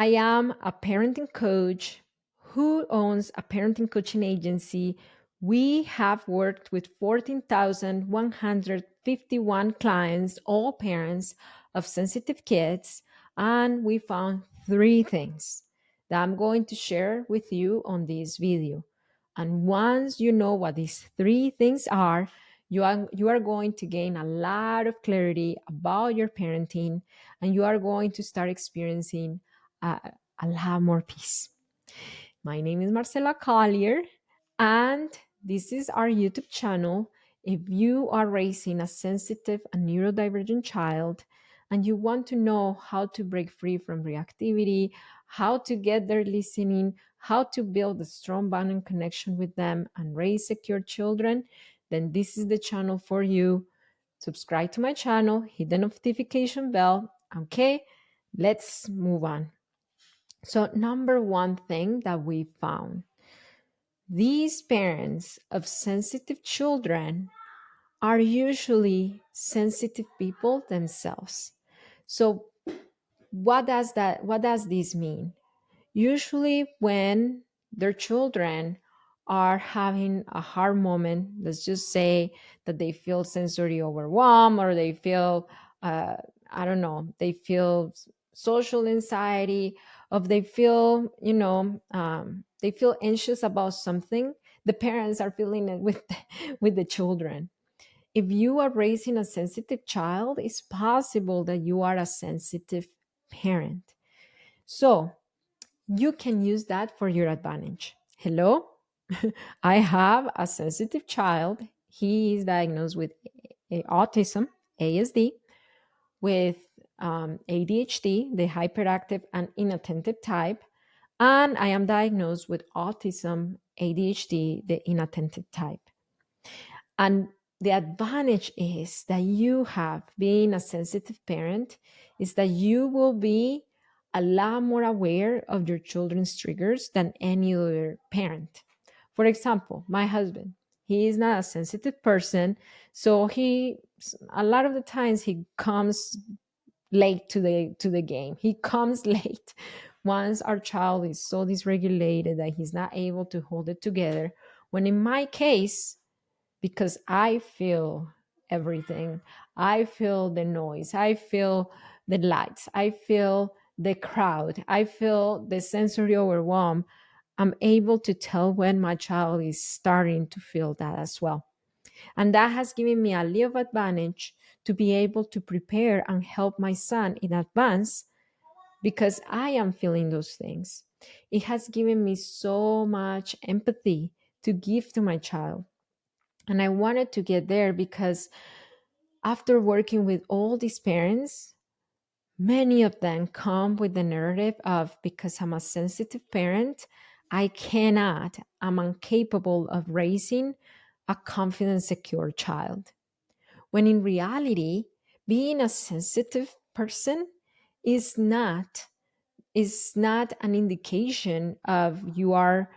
I am a parenting coach who owns a parenting coaching agency. We have worked with 14,151 clients, all parents of sensitive kids, and we found three things that I'm going to share with you on this video. And once you know what these three things are, you are going to gain a lot of clarity about your parenting, and you are going to start experiencing I'll have more peace. My name is Marcela Collier, and this is our YouTube channel. If you are raising a sensitive and neurodivergent child and you want to know how to break free from reactivity, how to get their listening, how to build a strong bond and connection with them and raise secure children, then this is the channel for you. Subscribe to my channel, hit the notification bell. Okay, let's move on. So, number one thing that we found, these parents of sensitive children are usually sensitive people themselves. So, what does this mean? Usually when their children are having a hard moment, let's just say that they feel sensory overwhelmed, or they feel uh, I don't know, they feel social anxiety, or they feel they feel anxious about something, the parents are feeling it with with the children. If you are raising a sensitive child, it's possible that you are a sensitive parent. So you can use that for your advantage. Hello, I have a sensitive child. He is diagnosed with autism, ASD, with ADHD, the hyperactive and inattentive type, and I am diagnosed with autism, ADHD, the inattentive type. And the advantage is that you have, being a sensitive parent, is that you will be a lot more aware of your children's triggers than any other parent. For example, my husband, he is not a sensitive person, so he a lot of the times he comes late to the game. He comes late once our child is so dysregulated that he's not able to hold it together. When in my case, because I feel everything. I feel the noise. I feel the lights. I feel the crowd. I feel the sensory overwhelm. I'm able to tell when my child is starting to feel that as well. And that has given me a little advantage to be able to prepare and help my son in advance because I am feeling those things. It has given me so much empathy to give to my child. And I wanted to get there because after working with all these parents, many of them come with the narrative of, because I'm a sensitive parent, I'm incapable of raising a confident, secure child. When in reality, being a sensitive person is not an indication of you are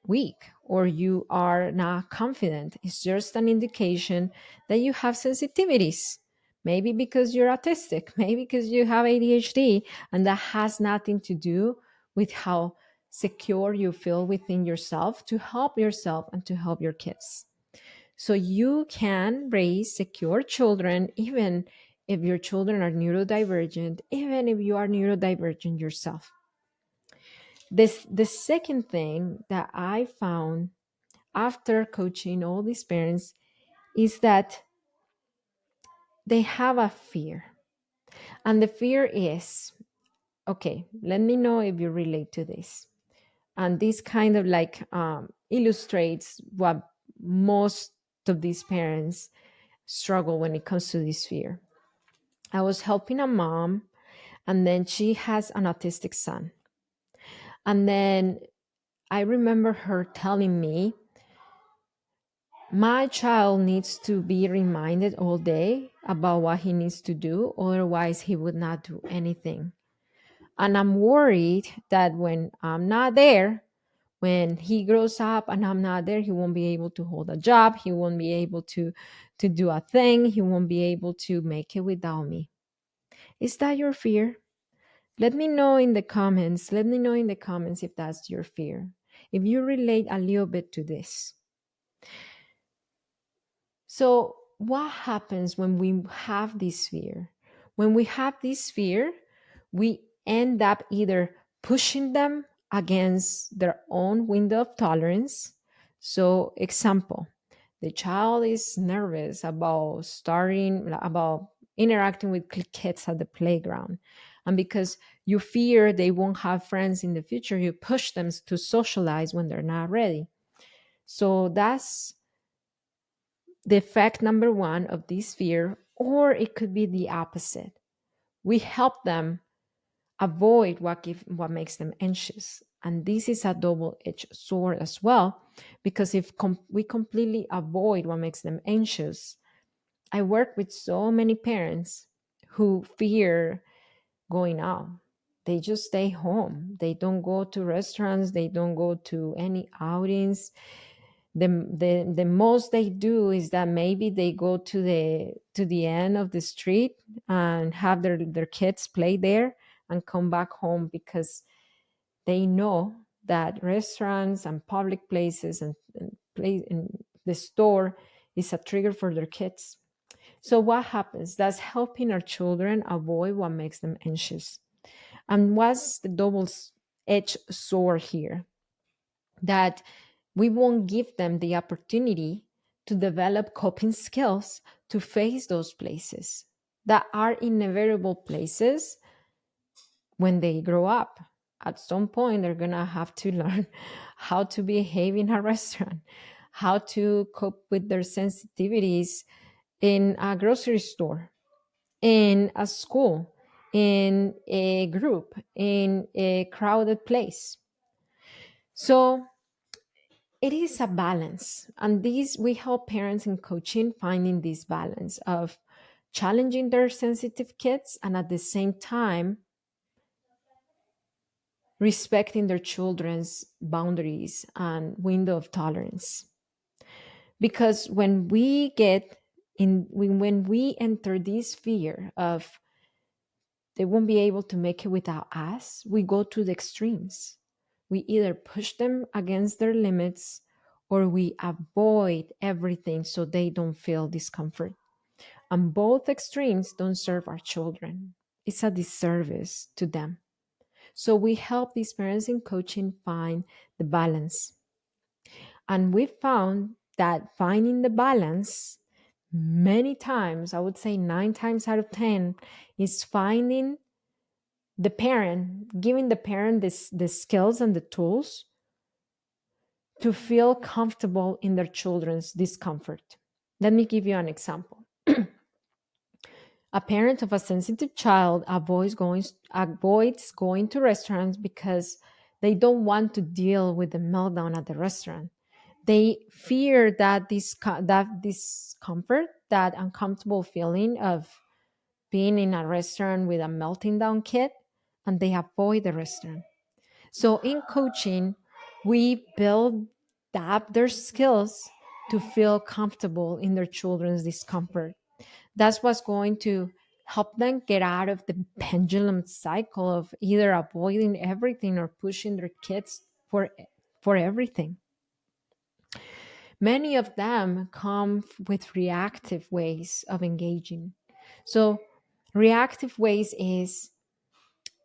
weak or you are not confident. It's just an indication that you have sensitivities. Maybe because you're autistic, maybe because you have ADHD, and that has nothing to do with how secure you feel within yourself to help yourself and to help your kids. So you can raise secure children even if your children are neurodivergent, even if you are neurodivergent yourself. The second thing that I found after coaching all these parents is that they have a fear. And the fear is, okay, let me know if you relate to this. And this kind of illustrates what most of these parents struggle when it comes to this fear. I was helping a mom, and then she has an autistic son. And then I remember her telling me, my child needs to be reminded all day about what he needs to do, otherwise, he would not do anything. And I'm worried that when I'm not there, when he grows up and I'm not there, he won't be able to hold a job. He won't be able to do a thing. He won't be able to make it without me. Is that your fear? Let me know in the comments. Let me know in the comments if that's your fear. If you relate a little bit to this. So, what happens when we have this fear? When we have this fear, we end up either pushing them against their own window of tolerance. So, example, the child is nervous about interacting with kids at the playground. And because you fear they won't have friends in the future, you push them to socialize when they're not ready. So, that's the effect number one of this fear, or it could be the opposite. We help them avoid what makes them anxious. And this is a double-edged sword as well, because if we completely avoid what makes them anxious, I work with so many parents who fear going out. They just stay home. They don't go to restaurants. They don't go to any outings. The most they do is that maybe they go to the end of the street and have their kids play there and come back home, because they know that restaurants and public places and the store is a trigger for their kids. So what happens? That's helping our children avoid what makes them anxious. And what's the double edged sword here? That we won't give them the opportunity to develop coping skills to face those places that are inevitable places when they grow up. At some point, they're going to have to learn how to behave in a restaurant, how to cope with their sensitivities in a grocery store, in a school, in a group, in a crowded place. So it is a balance. And these we help parents in coaching finding this balance of challenging their sensitive kids and at the same time respecting their children's boundaries and window of tolerance. Because when we enter this fear of they won't be able to make it without us, we go to the extremes. We either push them against their limits or we avoid everything so they don't feel discomfort. And both extremes don't serve our children. It's a disservice to them. So we help these parents in coaching find the balance. And we found that finding the balance many times, I would say 9 times out of 10, is finding the parent, giving the parent the skills and the tools to feel comfortable in their children's discomfort. Let me give you an example. A parent of a sensitive child avoids going to restaurants because they don't want to deal with the meltdown at the restaurant. They fear that that discomfort, that uncomfortable feeling of being in a restaurant with a melting down kid, and they avoid the restaurant. So in coaching, we build up their skills to feel comfortable in their children's discomfort. That's what's going to help them get out of the pendulum cycle of either avoiding everything or pushing their kids for everything. Many of them come with reactive ways of engaging. So reactive ways is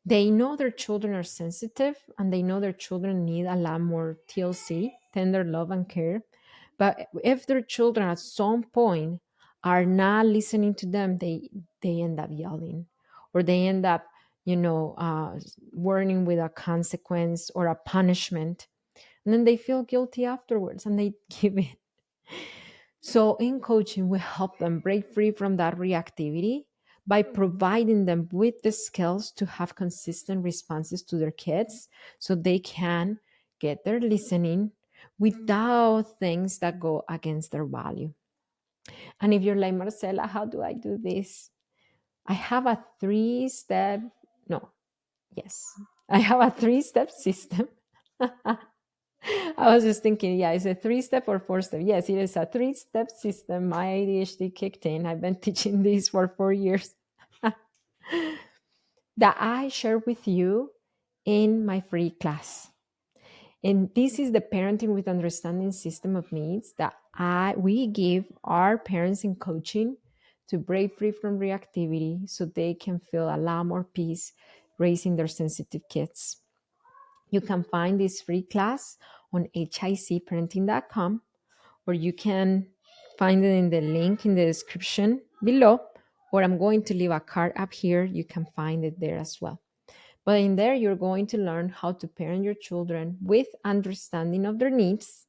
they know their children are sensitive and they know their children need a lot more TLC, tender love and care. But if their children at some point are not listening to them, they end up yelling, or they end up, warning with a consequence or a punishment, and then they feel guilty afterwards and they give in. So, in coaching, we help them break free from that reactivity by providing them with the skills to have consistent responses to their kids so they can get their listening without things that go against their value. And if you're like, Marcela, how do I do this? I have a no, yes, I have a 3-step system. I was just thinking, yeah, it's a 3-step or 4-step. Yes, it is a 3-step system. My ADHD kicked in. I've been teaching this for 4 years. that I share with you in my free class. And this is the parenting with understanding system of needs that we give our parents in coaching to break free from reactivity so they can feel a lot more peace raising their sensitive kids. You can find this free class on hicparenting.com, or you can find it in the link in the description below, or I'm going to leave a card up here. You can find it there as well. But in there, you're going to learn how to parent your children with understanding of their needs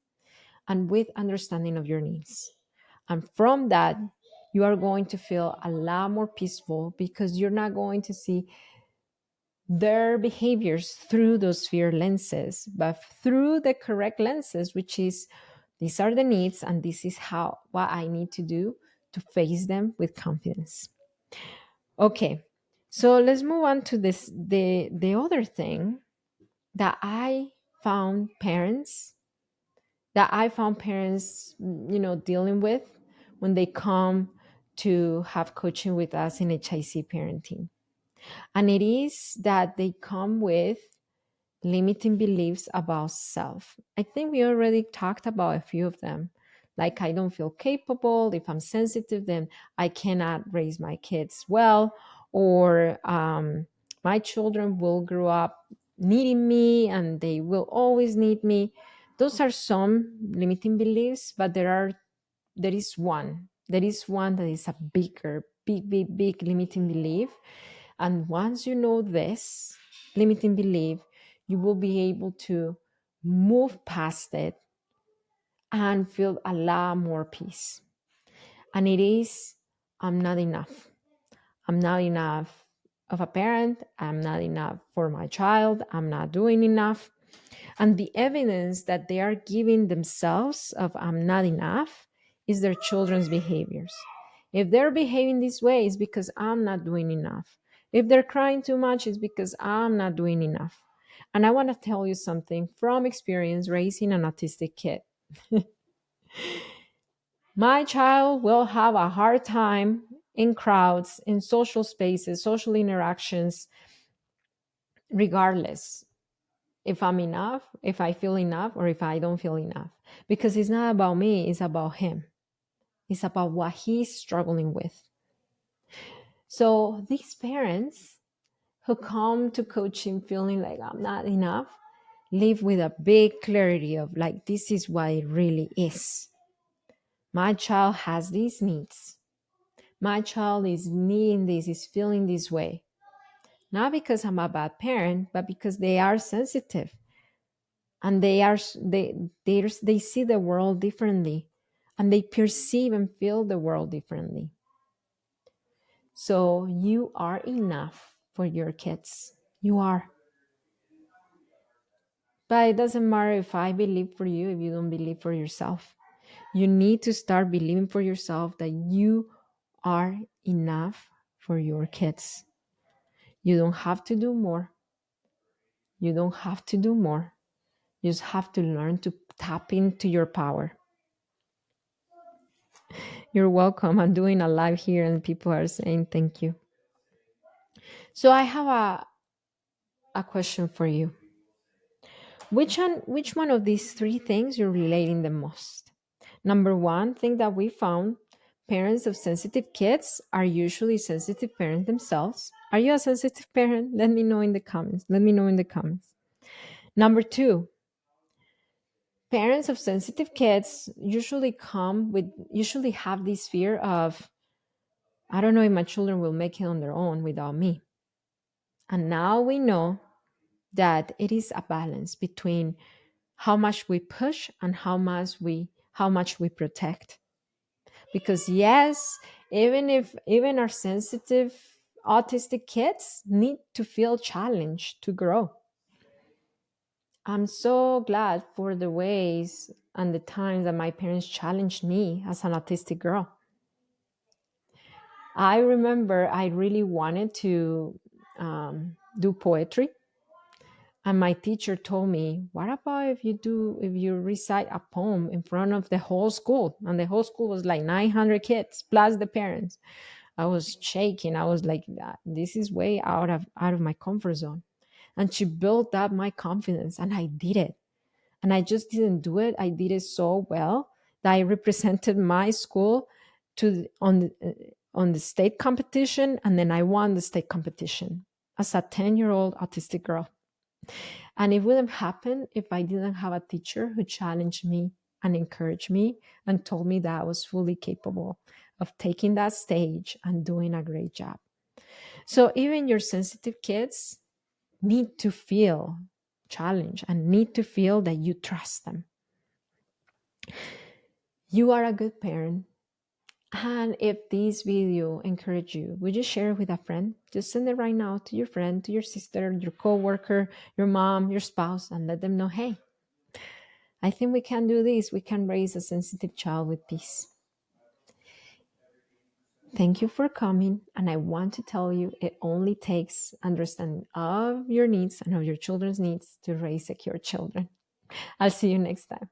and with understanding of your needs. And from that, you are going to feel a lot more peaceful because you're not going to see their behaviors through those fear lenses, but through the correct lenses, which is these are the needs and this is how what I need to do to face them with confidence. Okay. So let's move on to this the other thing that I found parents, dealing with when they come to have coaching with us in HIC parenting. And it is that they come with limiting beliefs about self. I think we already talked about a few of them. Like, I don't feel capable. If I'm sensitive, then I cannot raise my kids well. Or my children will grow up needing me and they will always need me. Those are some limiting beliefs, but there is one. There is one that is a big limiting belief. And once you know this limiting belief, you will be able to move past it and feel a lot more peace. And it is, I'm not enough. I'm not enough of a parent. I'm not enough for my child. I'm not doing enough. And the evidence that they are giving themselves of I'm not enough is their children's behaviors. If they're behaving this way, it's because I'm not doing enough. If they're crying too much, it's because I'm not doing enough. And I want to tell you something from experience raising an autistic kid. My child will have a hard time in crowds, in social spaces, social interactions, regardless if I'm enough, if I feel enough, or if I don't feel enough. Because it's not about me, it's about him. It's about what he's struggling with. So these parents who come to coaching feeling like I'm not enough live with a big clarity of like, this is what it really is. My child has these needs. My child is needing this, is feeling this way. Not because I'm a bad parent, but because they are sensitive and they see the world differently and they perceive and feel the world differently. So you are enough for your kids. You are. But it doesn't matter if I believe for you if you don't believe for yourself. You need to start believing for yourself that you are enough for your kids. You don't have to do more. You don't have to do more. You just have to learn to tap into your power. You're welcome. I'm doing a live here and people are saying thank you. So I have a question for you. Which one of these three things you're relating the most? Number one thing that we found, parents of sensitive kids are usually sensitive parents themselves. Are you a sensitive parent? Let me know in the comments. Let me know in the comments. Number two, parents of sensitive kids usually have this fear of, I don't know if my children will make it on their own without me. And now we know that it is a balance between how much we push and how much we protect. Because yes, even our sensitive autistic kids need to feel challenged to grow. I'm so glad for the ways and the times that my parents challenged me as an autistic girl. I remember I really wanted to do poetry. And my teacher told me, what about if you recite a poem in front of the whole school? And the whole school was like 900 kids plus the parents. I was shaking. I was like, this is way out of my comfort zone. And she built up my confidence, and I did it. And I just didn't do it. I did it so well that I represented my school on the state competition, and then I won the state competition as a 10-year-old autistic girl. And it wouldn't happen if I didn't have a teacher who challenged me and encouraged me and told me that I was fully capable of taking that stage and doing a great job. So even your sensitive kids need to feel challenged and need to feel that you trust them. You are a good parent. And if this video encouraged you, would you share it with a friend? Just send it right now to your friend, to your sister, your coworker, your mom, your spouse, and let them know, hey, I think we can do this. We can raise a sensitive child with peace. Thank you for coming. And I want to tell you, it only takes understanding of your needs and of your children's needs to raise secure children. I'll see you next time.